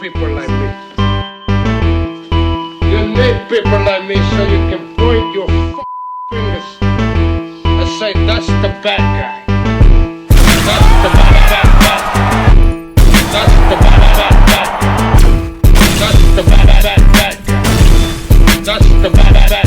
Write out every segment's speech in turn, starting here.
people like me. You need people like me so you can point your fingers and say, that's the bad guy. That's the bad guy. That's the bad guy. That's the bad guy. That's the bad guy.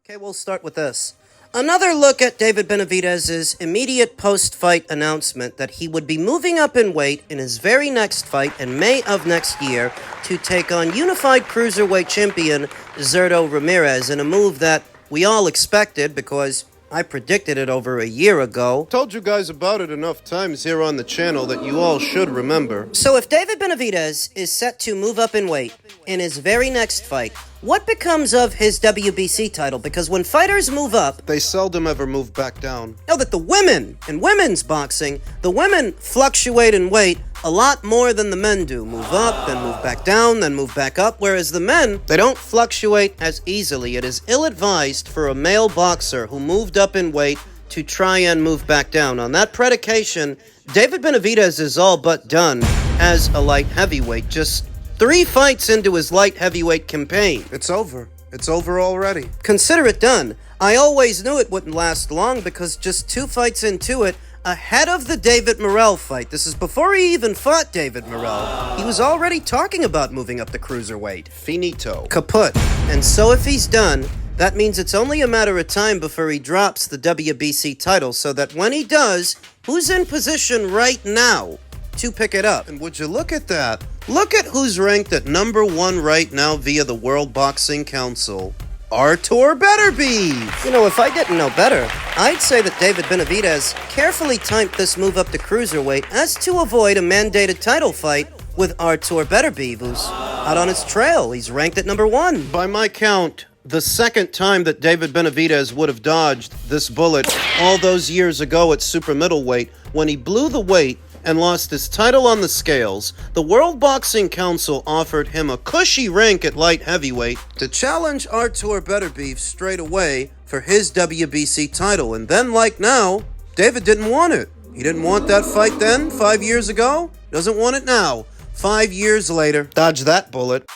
Okay, we'll start with this. Another look at David Benavidez's immediate post-fight announcement that he would be moving up in weight in his very next fight in May of next year to take on unified Cruiserweight champion Zurdo Ramirez in a move that we all expected because I predicted it over a year ago. Told you guys about it enough times here on the channel that you all should remember. So if David Benavidez is set to move up in weight in his very next fight, what becomes of his WBC title? Because when fighters move up, they seldom ever move back down. Know that the women, in women's boxing, the women fluctuate in weight a lot more than the men do. Move up, then move back down, then move back up. Whereas the men, they don't fluctuate as easily. It is ill-advised for a male boxer who moved up in weight to try and move back down. On that predication, David Benavidez is all but done as a light heavyweight. Just 3 fights into his light heavyweight campaign. It's over. It's over already. Consider it done. I always knew it wouldn't last long because just 2 fights into it, ahead of the David Morrell fight, this is before he even fought David Morrell, he was already talking about moving up the cruiserweight. Finito. Kaput. And so if he's done, that means it's only a matter of time before he drops the WBC title, so that when he does, who's in position right now to pick it up? And would you look at that? Look at who's ranked at number 1 right now via the World Boxing Council. Artur Beterbiev! You know, if I didn't know better, I'd say that David Benavidez carefully timed this move up to cruiserweight as to avoid a mandated title fight with Artur Beterbiev, who's out on his trail. He's ranked at number 1. By my count, the second time that David Benavidez would have dodged this bullet all those years ago at super middleweight, when he blew the weight and lost his title on the scales, the World Boxing Council offered him a cushy rank at light heavyweight to challenge Artur Beterbiev straight away for his WBC title. And then, like now, David didn't want it. He didn't want that fight then, 5 years ago. Doesn't want it now. 5 years later, dodge that bullet.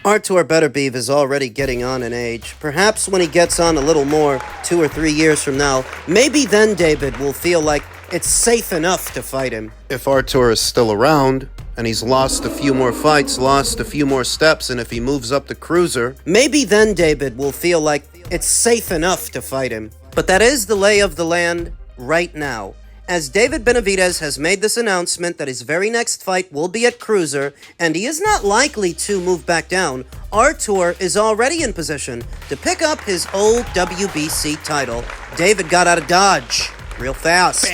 Artur Beterbiev is already getting on in age. Perhaps when he gets on a little more, 2 or 3 years from now, maybe then David will feel like it's safe enough to fight him. If Artur is still around, and he's lost a few more fights, lost a few more steps, and if he moves up to cruiser, maybe then David will feel like it's safe enough to fight him. But that is the lay of the land right now. As David Benavidez has made this announcement that his very next fight will be at cruiser, and he is not likely to move back down, Artur is already in position to pick up his old WBC title. David got out of Dodge real fast.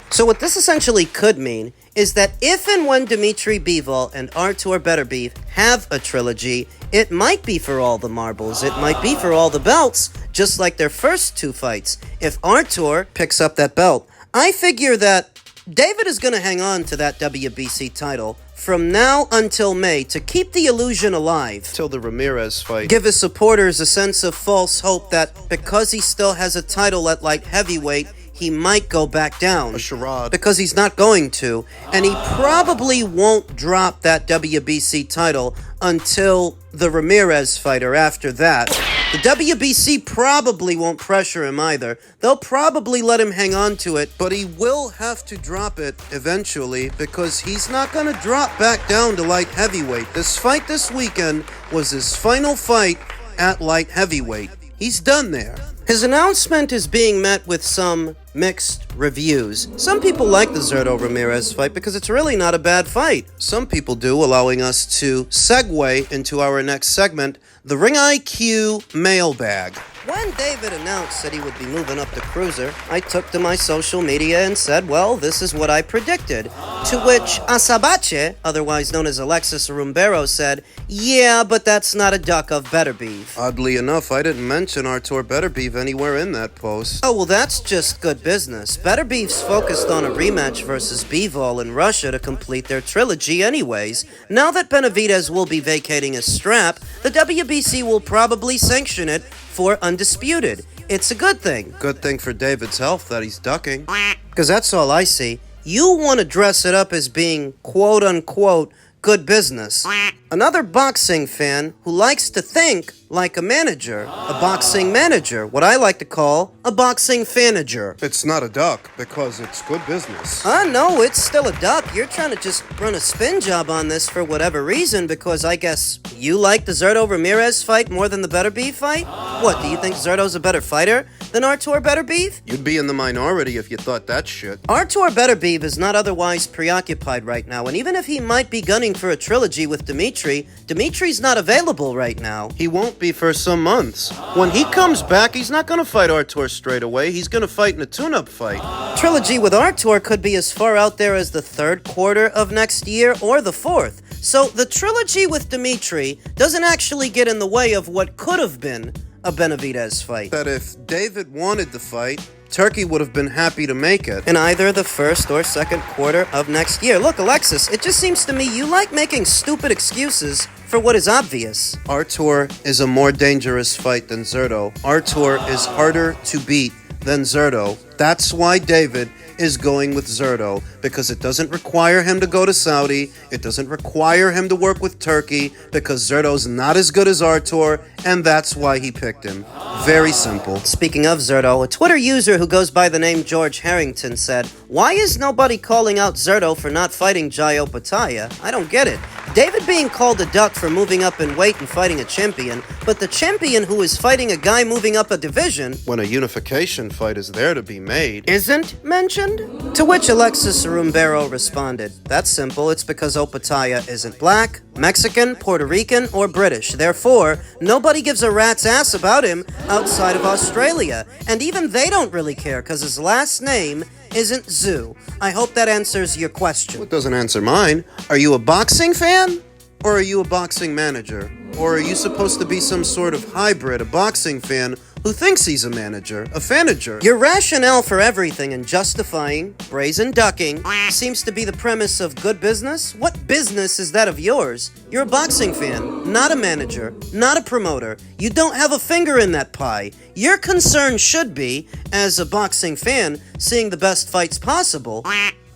So what this essentially could mean is that if and when Dmitry Bivol and Artur Beterbiev have a trilogy, it might be for all the marbles, it might be for all the belts, just like their first 2 fights. If Artur picks up that belt, I figure that David is going to hang on to that WBC title from now until May to keep the illusion alive. Till the Ramirez fight. Give his supporters a sense of false hope that because he still has a title at light heavyweight, he might go back down. A charade. Because he's not going to. And he probably won't drop that WBC title until the Ramirez fight or after that. The WBC probably won't pressure him either. They'll probably let him hang on to it, but he will have to drop it eventually because he's not going to drop back down to light heavyweight. This fight this weekend was his final fight at light heavyweight. He's done there. His announcement is being met with some mixed reviews. Some people like the Zurdo Ramirez fight because it's really not a bad fight. Some people do, allowing us to segue into our next segment, the Ring IQ Mailbag. When David announced that he would be moving up to Cruiser, I took to my social media and said, well, this is what I predicted. To which Asabache, otherwise known as Alexis Rumbero, said, yeah, but that's not a duck of Beterbiev. Oddly enough, I didn't mention Artur Beterbiev anywhere in that post. Oh, well, that's just good business. Beterbiev's focused on a rematch versus Bivol in Russia to complete their trilogy anyways. Now that Benavidez will be vacating his strap, the WBC will probably sanction it for Undisputed. It's a good thing. Good thing for David's health that he's ducking. Because that's all I see. You want to dress it up as being quote-unquote good business. Another boxing fan who likes to think like a manager. A boxing manager. What I like to call a boxing fanager. It's not a duck because it's good business. No, it's still a duck. You're trying to just run a spin job on this for whatever reason because I guess you like the Zurdo Ramirez fight more than the Beterbiev fight? What, do you think Zurdo's a better fighter than Artur Beterbiev? You'd be in the minority if you thought that shit. Artur Beterbiev is not otherwise preoccupied right now, and even if he might be gunning for a trilogy with Dimitri's not available right now. He won't be for some months. When he comes back, he's not gonna fight Artur straight away. He's gonna fight in a tune-up fight. Trilogy with Artur could be as far out there as the third quarter of next year or the fourth. So the trilogy with Dimitri doesn't actually get in the way of what could have been a Benavidez fight. That if David wanted the fight, Turkey would have been happy to make it. In either the first or second quarter of next year. Look, Alexis, it just seems to me you like making stupid excuses for what is obvious. Artur is a more dangerous fight than Zurdo. Artur is harder to beat than Zurdo. That's why David is going with Zurdo, because it doesn't require him to go to Saudi, it doesn't require him to work with Turkey, because Zurdo's not as good as Artur, and that's why he picked him. Very simple. Speaking of Zurdo, a Twitter user who goes by the name George Harrington said, why is nobody calling out Zurdo for not fighting Jai Opetaia? I don't get it. David being called a duck for moving up in weight and fighting a champion, but the champion who is fighting a guy moving up a division, when a unification fight is there to be made, isn't mentioned? To which Alexis Rumbero responded, that's simple, it's because Opetaia isn't black, Mexican, Puerto Rican, or British. Therefore, nobody gives a rat's ass about him outside of Australia. And even they don't really care, because his last name isn't Zoo. I hope that answers your question. It doesn't answer mine. Are you a boxing fan? Or are you a boxing manager? Or are you supposed to be some sort of hybrid, a boxing fan who thinks he's a manager, a fanager? Your rationale for everything and justifying brazen ducking seems to be the premise of good business? What business is that of yours? You're a boxing fan, not a manager, not a promoter. You don't have a finger in that pie. Your concern should be, as a boxing fan, seeing the best fights possible.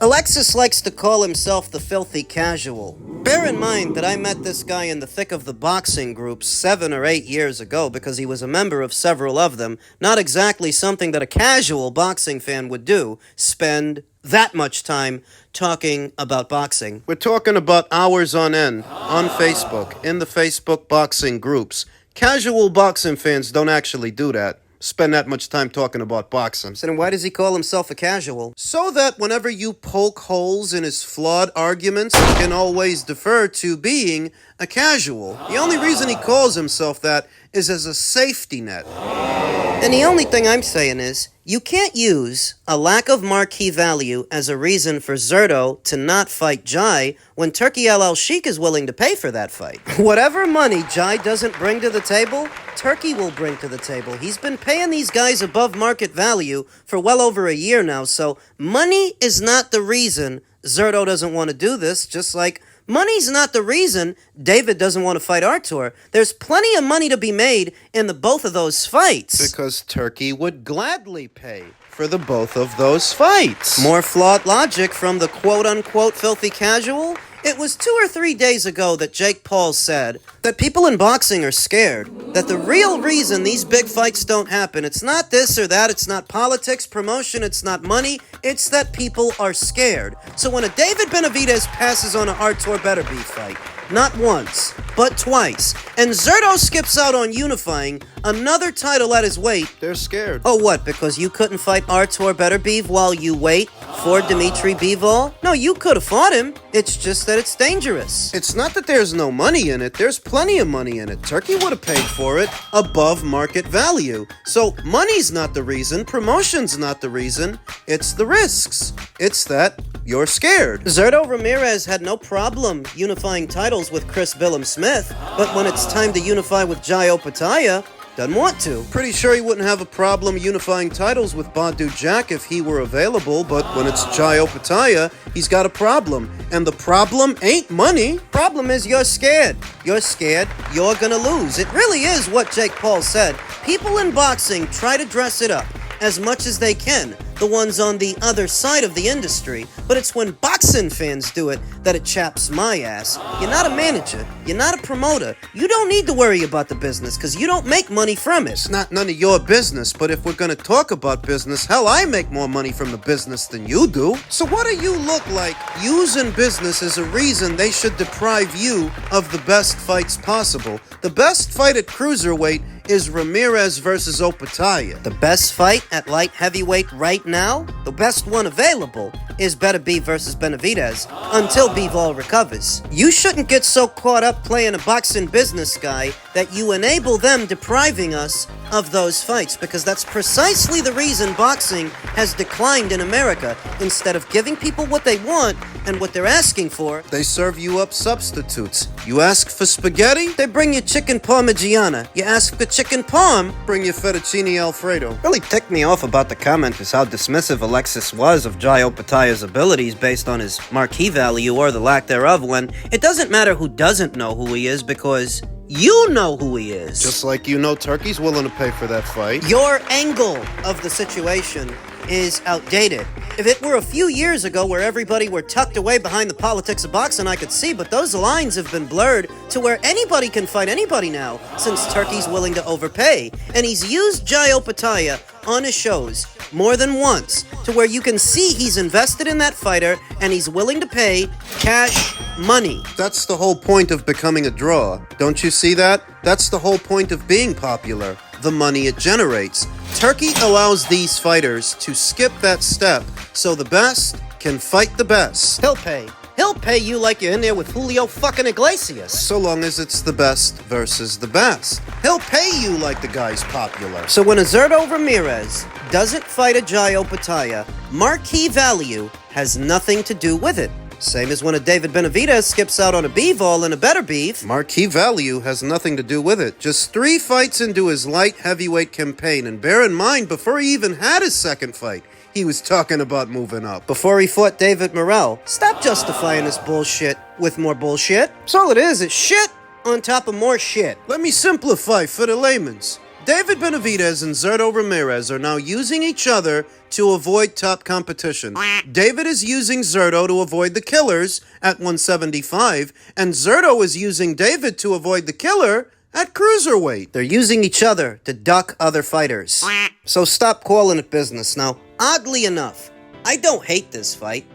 Alexis likes to call himself the filthy casual. Bear in mind that I met this guy in the thick of the boxing groups 7 or 8 years ago because he was a member of several of them. Not exactly something that a casual boxing fan would do, spend that much time talking about boxing. We're talking about hours on end, on Facebook, in the Facebook boxing groups. Casual boxing fans don't actually do that. Spend that much time talking about boxing. So then why does he call himself a casual? So that whenever you poke holes in his flawed arguments, he can always defer to being a casual. The only reason he calls himself that is as a safety net. And the only thing I'm saying is, you can't use a lack of marquee value as a reason for Zurdo to not fight Jai when Turki Al Sheikh is willing to pay for that fight. Whatever money Jai doesn't bring to the table, Turkey will bring to the table. He's been paying these guys above market value for well over a year now, so money is not the reason Zurdo doesn't want to do this, just like money's not the reason David doesn't want to fight Artur. There's plenty of money to be made in the both of those fights. Because Turkey would gladly pay for the both of those fights. More flawed logic from the quote-unquote filthy casual? It was 2 or 3 days ago that Jake Paul said that people in boxing are scared, that the real reason these big fights don't happen, it's not this or that, it's not politics, promotion, it's not money, it's that people are scared. So when a David Benavidez passes on an Artur Beterbiev fight, not once, but twice, and Zurdo skips out on unifying another title at his weight, they're scared. Oh, what, because you couldn't fight Artur Beterbiev while you wait afford Dmitry Bivol? No, you could have fought him. It's just that it's dangerous. It's not that there's no money in it. There's plenty of money in it. Turkey would have paid for it above market value. So money's not the reason. Promotion's not the reason. It's the risks. It's that you're scared. Zurdo Ramirez had no problem unifying titles with Chris Billum Smith, but when it's time to unify with Jai Opetaia, doesn't want to. Pretty sure he wouldn't have a problem unifying titles with Badu Jack if he were available, but when it's Jai Opetaia, he's got a problem. And the problem ain't money. Problem is you're scared. You're scared you're gonna lose. It really is what Jake Paul said. People in boxing try to dress it up as much as they can, the ones on the other side of the industry, but it's when boxing fans do it that it chaps my ass. You're not a manager, you're not a promoter, you don't need to worry about the business because you don't make money from it. It's not none of your business, but if we're gonna talk about business, hell, I make more money from the business than you do. So what do you look like using business as a reason they should deprive you of the best fights possible? The best fight at Cruiserweight is Ramirez versus Opetaia. The best fight at light heavyweight right now, the best one available, is Beterbiev versus Benavidez until Bivol recovers. You shouldn't get so caught up playing a boxing business guy that you enable them depriving us of those fights, because that's precisely the reason boxing has declined in America. Instead of giving people what they want and what they're asking for, they serve you up substitutes. You ask for spaghetti, they bring you chicken parmigiana. You ask for chicken parm, bring you fettuccine alfredo. Really ticked me off about the comment is how dismissive Alexis was of Jai Opetaia's abilities based on his marquee value or the lack thereof, when it doesn't matter who doesn't know who he is, because you know who he is. Just like you know Turkey's willing to pay for that fight. Your angle of the situation is outdated. If it were a few years ago where everybody were tucked away behind the politics of boxing, I could see, but those lines have been blurred to where anybody can fight anybody now, since Turkey's willing to overpay. And he's used Jai Opetaia on his shows more than once, to where you can see he's invested in that fighter and he's willing to pay cash money. That's the whole point of becoming a draw. Don't you see that? That's the whole point of being popular. The money it generates. Turkey allows these fighters to skip that step so the best can fight the best. He'll pay. He'll pay you like you're in there with Julio fucking Iglesias. So long as it's the best versus the best. He'll pay you like the guy's popular. So when a Zurdo Ramirez doesn't fight a Jai Opetaia, marquee value has nothing to do with it. Same as when a David Benavidez skips out on a Bivol and a Beterbiev. Marquee value has nothing to do with it. Just 3 fights into his light heavyweight campaign. And bear in mind, before he even had his second fight, he was talking about moving up. Before he fought David Morrell. Stop justifying this bullshit with more bullshit. That's all it is. It's shit on top of more shit. Let me simplify for the layman's. David Benavidez and Zurdo Ramirez are now using each other to avoid top competition. David is using Zurdo to avoid the killers at 175, and Zurdo is using David to avoid the killer at Cruiserweight. They're using each other to duck other fighters. So stop calling it business. Now, oddly enough, I don't hate this fight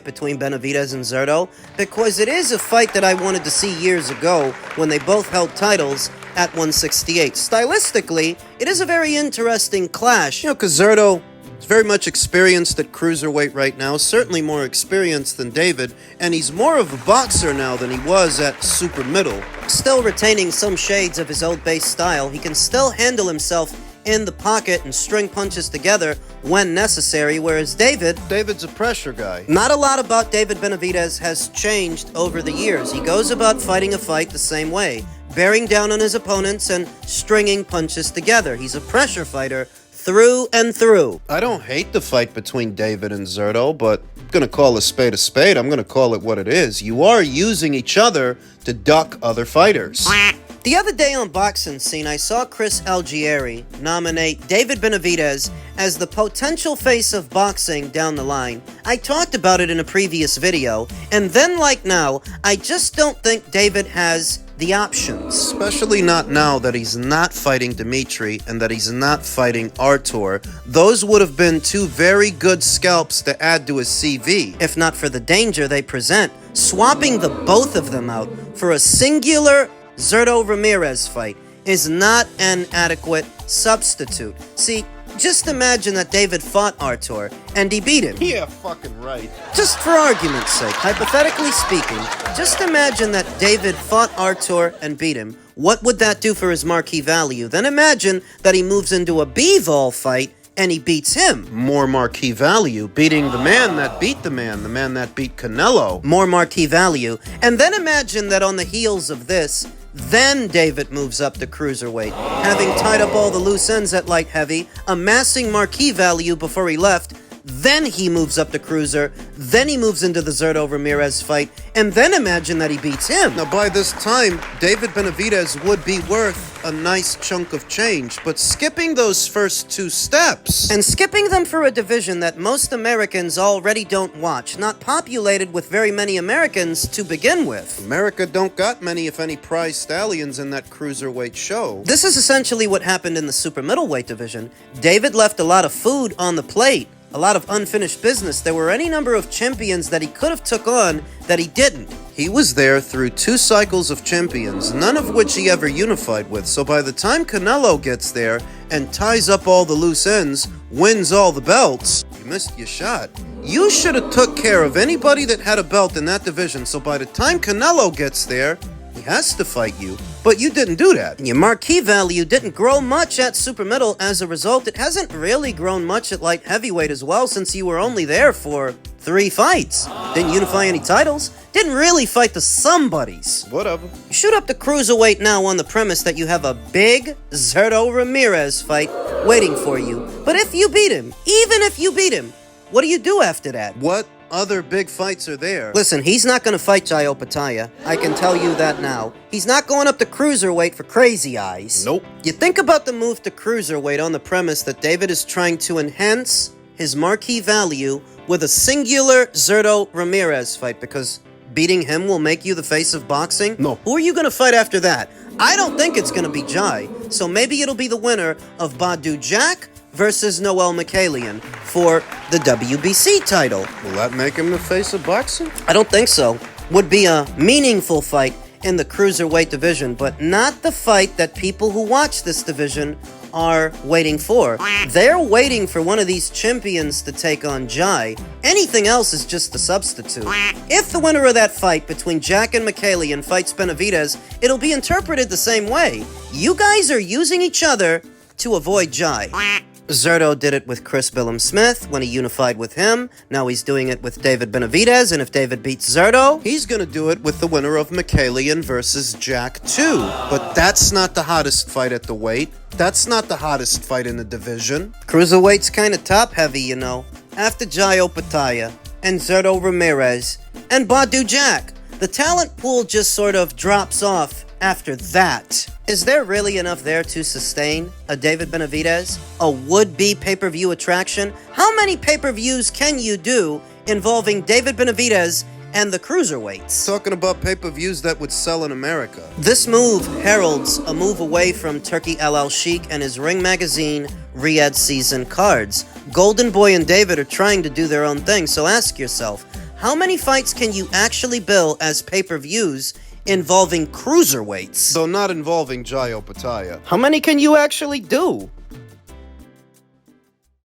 between Benavidez and Zurdo, because it is a fight that I wanted to see years ago when they both held titles at 168. Stylistically, it is a very interesting clash. You know, because Zurdo is very much experienced at Cruiserweight right now, certainly more experienced than David, and he's more of a boxer now than he was at super middle. Still retaining some shades of his old base style, he can still handle himself in the pocket and string punches together when necessary, whereas David's a pressure guy. Not a lot about David Benavidez has changed over the years. He goes about fighting a fight the same way, bearing down on his opponents and stringing punches together. He's a pressure fighter through and through. I don't hate the fight between David and Zurdo, but I'm going to call a spade a spade. I'm going to call it what it is. You are using each other to duck other fighters. The other day on Boxing Scene, I saw Chris Algieri nominate David Benavidez as the potential face of boxing down the line. I talked about it in a previous video, and then like now, I just don't think David has the options. Especially not now that he's not fighting Dmitry and that he's not fighting Artur. Those would have been 2 very good scalps to add to his CV. If not for the danger they present, swapping the both of them out for a singular Zurdo Ramirez fight is not an adequate substitute. See, Just imagine that David fought Artur, and he beat him. Yeah, fucking right. Just for argument's sake, hypothetically speaking, just imagine that David fought Artur and beat him. What would that do for his marquee value? Then imagine that he moves into a B-Vol fight and he beats him. More marquee value, beating the man that beat the man that beat Canelo. More marquee value. And then imagine that on the heels of this, then David moves up to cruiserweight, having tied up all the loose ends at light heavy, amassing marquee value before he left. Then he moves up to cruiser, then he moves into the Zurdo Ramirez fight, and then imagine that he beats him. Now, by this time, David Benavidez would be worth a nice chunk of change, but skipping those first two steps... And skipping them for a division that most Americans already don't watch, not populated with very many Americans to begin with. America don't got many, if any, prize stallions in that cruiserweight show. This is essentially what happened in the super middleweight division. David left a lot of food on the plate, a lot of unfinished business. There were any number of champions that he could have took on that he didn't. He was there through 2 cycles of champions, none of which he ever unified with, so by the time Canelo gets there and ties up all the loose ends, wins all the belts, you missed your shot. You should have took care of anybody that had a belt in that division, so by the time Canelo gets there, he has to fight you. But you didn't do that. Your marquee value didn't grow much at super middle. As a result, it hasn't really grown much at light heavyweight as well, since you were only there for 3 fights. Didn't unify any titles. Didn't really fight the somebodies. Whatever. You shoot up to cruiserweight now on the premise that you have a big Zurdo Ramirez fight waiting for you. But if you beat him, even if you beat him, what do you do after that? What other big fights are there? Listen, he's not going to fight Opetaia. I can tell you that now. He's not going up to cruiserweight for crazy eyes. Nope. You think about the move to cruiserweight on the premise that David is trying to enhance his marquee value with a singular Zurdo Ramirez fight, because beating him will make you the face of boxing? No. Who are you going to fight after that? I don't think it's going to be Jai. So maybe it'll be the winner of Badou Jack versus Noel Mikhailian for the WBC title. Will that make him the face of boxing? I don't think so. Would be a meaningful fight in the cruiserweight division, but not the fight that people who watch this division are waiting for. They're waiting for one of these champions to take on Jai. Anything else is just a substitute. If the winner of that fight between Jack and Mikhailian fights Benavidez, it'll be interpreted the same way. You guys are using each other to avoid Jai. Zurdo did it with Chris Billum Smith when he unified with him. Now he's doing it with David Benavidez, and if David beats Zurdo, he's gonna do it with the winner of Mikhailian versus Jack too. But that's not the hottest fight at the weight. That's not the hottest fight in the division. Cruiserweight's kinda top-heavy, you know. After Jai Opetaia, and Zurdo Ramirez, and Badou Jack, the talent pool just sort of drops off after that. Is there really enough there to sustain a David Benavidez? A would-be pay-per-view attraction? How many pay-per-views can you do involving David Benavidez and the cruiserweights? Talking about pay-per-views that would sell in America. This move heralds a move away from Turki El Sheikh and his Ring Magazine Riyadh season cards. Golden Boy and David are trying to do their own thing, so ask yourself, how many fights can you actually bill as pay-per-views involving cruiserweights? Though not involving Jai Opetaia. How many can you actually do?